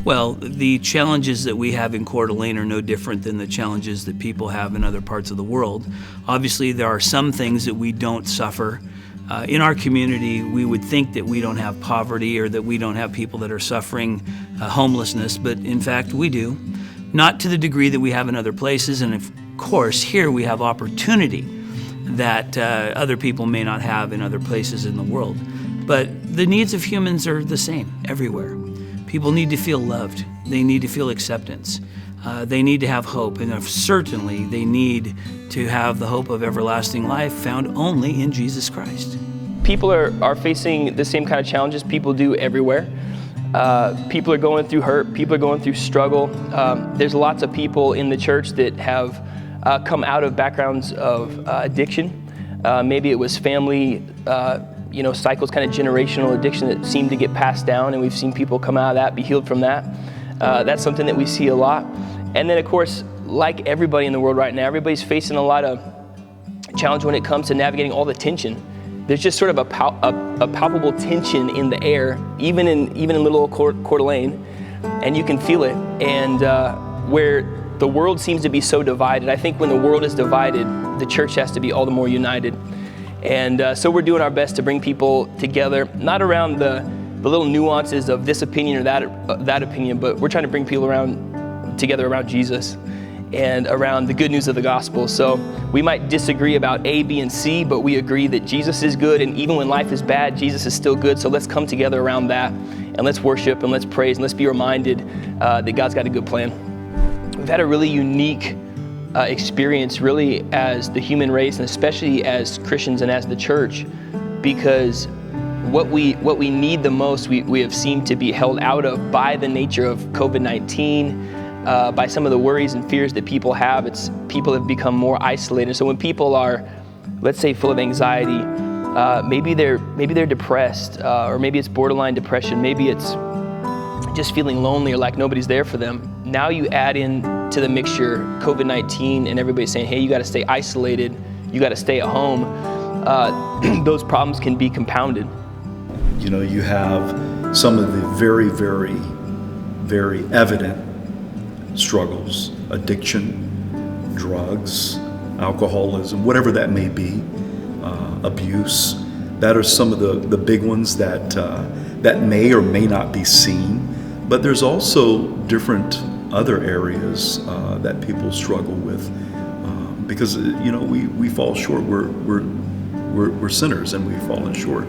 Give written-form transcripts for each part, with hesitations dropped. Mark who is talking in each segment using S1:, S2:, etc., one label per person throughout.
S1: Well, the challenges that we have in Coeur d'Alene are no different than the challenges that people have in other parts of the world. Obviously, there are some things that we don't suffer. In our community, we would think that we don't have poverty or that we don't have people that are suffering homelessness, but in fact, we do. Not to the degree that we have in other places, and of course, here we have opportunity that other people may not have in other places in the world. But the needs of humans are the same everywhere. People need to feel loved. They need to feel acceptance. They need to have hope, and certainly they need to have the hope of everlasting life found only in Jesus Christ.
S2: People are facing the same kind of challenges people do everywhere. People are going through hurt. People are going through struggle. There's lots of people in the church that have come out of backgrounds of addiction. Maybe it was family cycles, kind of generational addiction that seemed to get passed down, and we've seen people come out of that, be healed from that. That's something that we see a lot. And then, of course, like everybody in the world right now, everybody's facing a lot of challenge when it comes to navigating all the tension. There's just sort of a palpable tension in the air, even in little old Coeur d'Alene, and you can feel it. And where the world seems to be so divided, I think when the world is divided, the church has to be all the more united. And so we're doing our best to bring people together, not around the little nuances of this opinion or that opinion, but we're trying to bring people together around Jesus and around the good news of the gospel. So we might disagree about A, B, and C, but we agree that Jesus is good, and even when life is bad, Jesus is still good. So let's come together around that, and let's worship, and let's praise, and let's be reminded that God's got a good plan. We've had a really unique experience really as the human race, and especially as Christians and as the church, because what we need the most, we have seemed to be held out of by the nature of COVID-19, by some of the worries and fears that people have. People have become more isolated. So when people are, let's say, full of anxiety, maybe they're depressed, or maybe it's borderline depression, maybe it's just feeling lonely or like nobody's there for them. Now you add in to the mixture COVID-19 and everybody saying, hey, you got to stay isolated, you got to stay at home. Those problems can be compounded.
S3: You know, you have some of the very, very, very evident struggles: addiction, drugs, alcoholism, whatever that may be, abuse. That are some of the big ones that may or may not be seen. But there's also different other areas that people struggle with because we fall short. We're sinners and we've fallen short.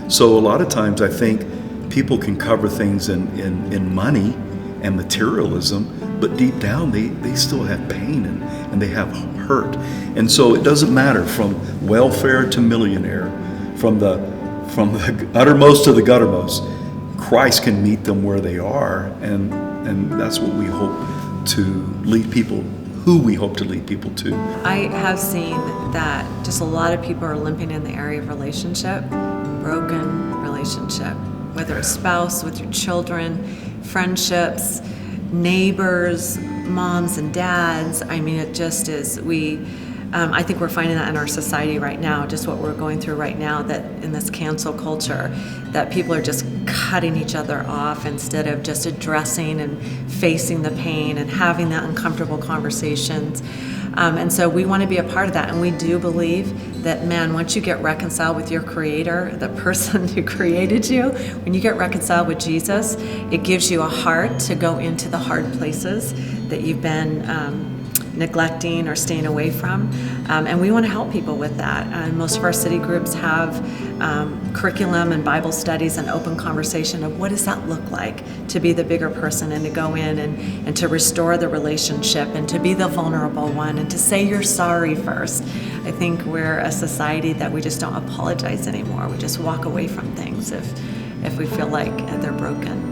S3: So a lot of times I think people can cover things in money and materialism, but deep down they still have pain and they have hurt. And so it doesn't matter from welfare to millionaire, from the uttermost to the guttermost. Christ can meet them where they are, and that's what we hope to lead people, who we hope to lead people to.
S4: I have seen that just a lot of people are limping in the area of relationship, broken relationship, whether it's spouse, with your children, friendships, neighbors, moms and dads. I mean, it just is, I think we're finding that in our society right now, just what we're going through right now, that in this cancel culture, that people are just cutting each other off instead of just addressing and facing the pain and having that uncomfortable conversations. And so we want to be a part of that. And we do believe that, man, once you get reconciled with your Creator, the person who created you, when you get reconciled with Jesus, it gives you a heart to go into the hard places that you've been neglecting or staying away from. And we want to help people with that. Most of our city groups have curriculum and Bible studies and open conversation of what does that look like to be the bigger person and to go in and to restore the relationship and to be the vulnerable one and to say you're sorry first. I think we're a society that we just don't apologize anymore. We just walk away from things if we feel like they're broken.